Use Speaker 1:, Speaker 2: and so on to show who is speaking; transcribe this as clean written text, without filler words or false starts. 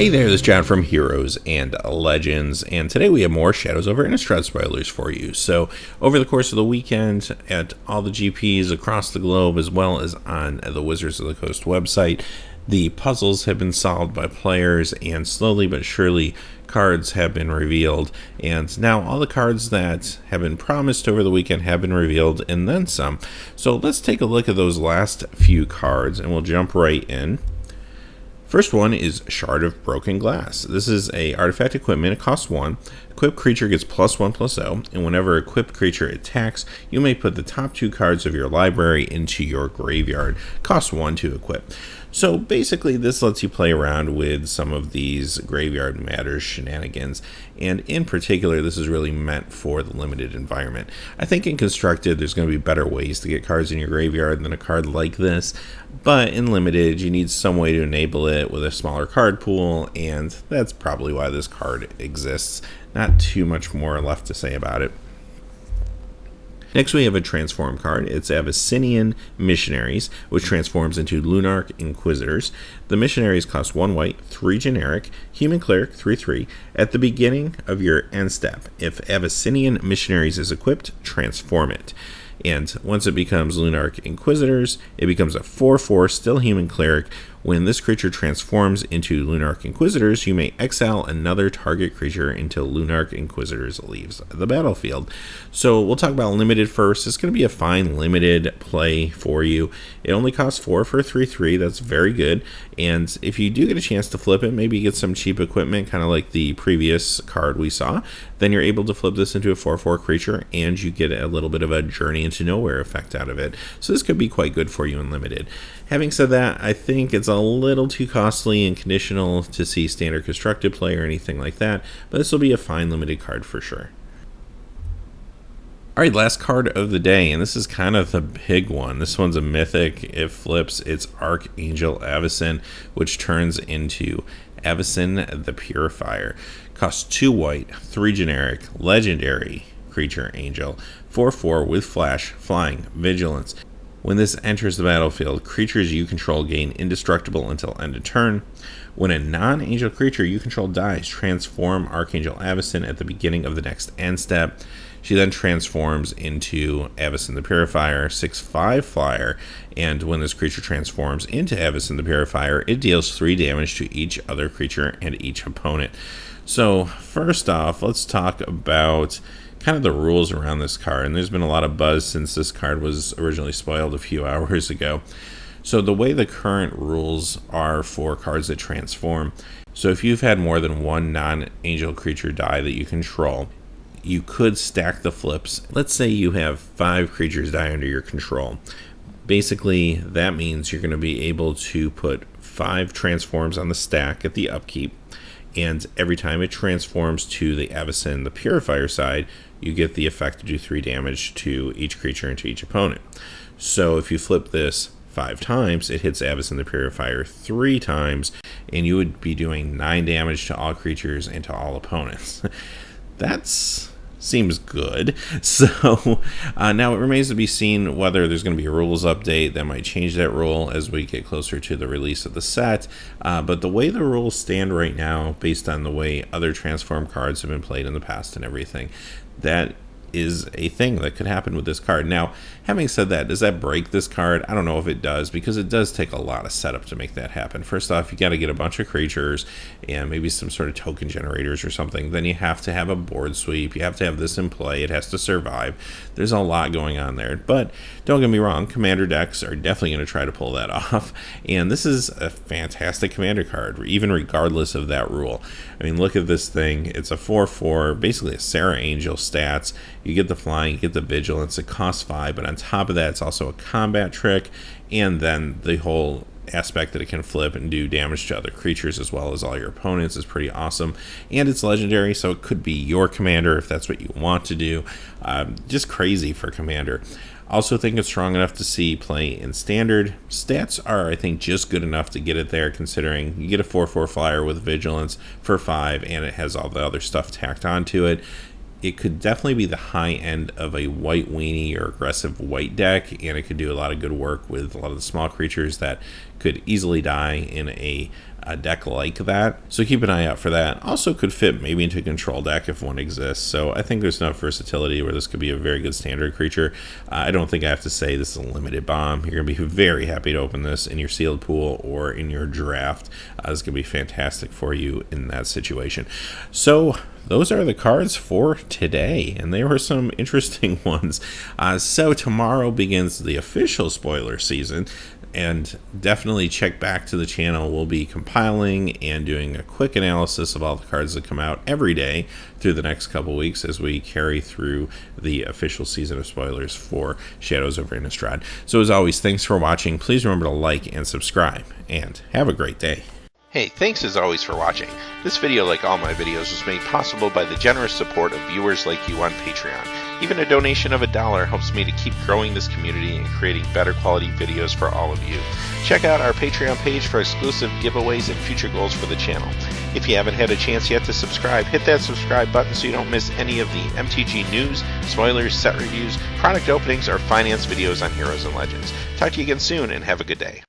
Speaker 1: Hey there, this is John from Heroes and Legends, and today we have more Shadows Over Innistrad spoilers for you. So, over the course of the weekend, at all the GPs across the globe, as well as on the Wizards of the Coast website, the puzzles have been solved by players, and slowly but surely, cards have been revealed. And now all the cards that have been promised over the weekend have been revealed, and then some. So let's take a look at those last few cards, and we'll jump right in. First one is Shard of Broken Glass. This is a artifact equipment. It costs 1. Equipped creature gets +1/+0, and whenever equipped creature attacks, you may put the top 2 cards of your library into your graveyard. Costs 1 to equip. So basically this lets you play around with some of these graveyard matters shenanigans, and in particular this is really meant for the limited environment. I think in constructed there's going to be better ways to get cards in your graveyard than a card like this, but in limited you need some way to enable it with a smaller card pool, and that's probably why this card exists. Not too much more left to say about it. Next we have a transform card. It's Abyssinian Missionaries, which transforms into Lunarch Inquisitors. The Missionaries cost 1 white, 3 generic, Human Cleric 3/3. At the beginning of your end step, if Abyssinian Missionaries is equipped, transform it. And once it becomes Lunarch Inquisitors, it becomes a 4/4, still Human Cleric. When this creature transforms into Lunarch Inquisitors, you may exile another target creature until Lunarch Inquisitors leaves the battlefield. So we'll talk about limited first. It's going to be a fine limited play for you. It only costs 4 for 3/3. That's very good. And if you do get a chance to flip it, maybe get some cheap equipment, kind of like the previous card we saw, then you're able to flip this into a 4/4 creature, and you get a little bit of a Journey into Nowhere effect out of it. So this could be quite good for you in limited. Having said that, I think it's a little too costly and conditional to see standard constructed play or anything like that, but this will be a fine limited card for sure. Alright, last card of the day, and this is kind of the big one. This one's a mythic. It flips. It's Archangel Avacyn, which turns into Avacyn the Purifier. Costs 2 white, 3 generic, legendary creature angel, 4/4 with flash, flying, vigilance. When this enters the battlefield, creatures you control gain indestructible until end of turn. When a non-angel creature you control dies, transform Archangel Avacyn at the beginning of the next end step. She then transforms into Avacyn the Purifier, 6/5 flyer, and when this creature transforms into Avacyn the Purifier, it deals 3 damage to each other creature and each opponent. So first off, let's talk about kind of the rules around this card, and there's been a lot of buzz since this card was originally spoiled a few hours ago. So the way the current rules are for cards that transform, so if you've had more than 1 non-angel creature die that you control, you could stack the flips. Let's say you have 5 creatures die under your control. Basically, that means you're going to be able to put 5 transforms on the stack at the upkeep, and every time it transforms to the Avacyn the Purifier side, you get the effect to do 3 damage to each creature and to each opponent. So if you flip this 5 times, it hits Avacyn the Purifier 3 times, and you would be doing 9 damage to all creatures and to all opponents. That's seems good. So now it remains to be seen whether there's going to be a rules update that might change that rule as we get closer to the release of the set. But the way the rules stand right now, based on the way other transform cards have been played in the past and everything, that is a thing that could happen with this card. Now, having said that, does that break this card? I don't know if it does, because it does take a lot of setup to make that happen. First off, you got to get a bunch of creatures and maybe some sort of token generators or something. Then you have to have a board sweep. You have to have this in play. It has to survive. There's a lot going on there. But don't get me wrong, commander decks are definitely going to try to pull that off. And this is a fantastic commander card, even regardless of that rule. I mean, look at this thing. It's a 4/4, basically a Sarah Angel stats. You get the flying, you get the vigilance. It costs 5, but on top of that, it's also a combat trick, and then the whole aspect that it can flip and do damage to other creatures as well as all your opponents is pretty awesome. And it's legendary, so it could be your commander if that's what you want to do. Just crazy for commander. Also think it's strong enough to see play in standard. Stats are, I think, just good enough to get it there, considering you get a 4/4 flyer with vigilance for 5, and it has all the other stuff tacked onto it. It could definitely be the high end of a white weenie or aggressive white deck, and it could do a lot of good work with a lot of the small creatures that could easily die in a a deck like that. So keep an eye out for that. Also could fit maybe into a control deck if one exists. So I think there's enough versatility where this could be a very good standard creature. I don't think I have to say this is a limited bomb. You're going to be very happy to open this in your sealed pool or in your draft. It's going to be fantastic for you in that situation. So those are the cards for today, and they were some interesting ones. So tomorrow begins the official spoiler season, and definitely check back to the channel. We'll be compiling and doing a quick analysis of all the cards that come out every day through the next couple weeks as we carry through the official season of spoilers for Shadows over Innistrad. So as always, thanks for watching. Please remember to like and subscribe, and have a great day.
Speaker 2: Hey, thanks as always for watching. This video, like all my videos, was made possible by the generous support of viewers like you on Patreon. Even a donation of $1 helps me to keep growing this community and creating better quality videos for all of you. Check out our Patreon page for exclusive giveaways and future goals for the channel. If you haven't had a chance yet to subscribe, hit that subscribe button so you don't miss any of the MTG news, spoilers, set reviews, product openings, or finance videos on Heroes and Legends. Talk to you again soon, and have a good day.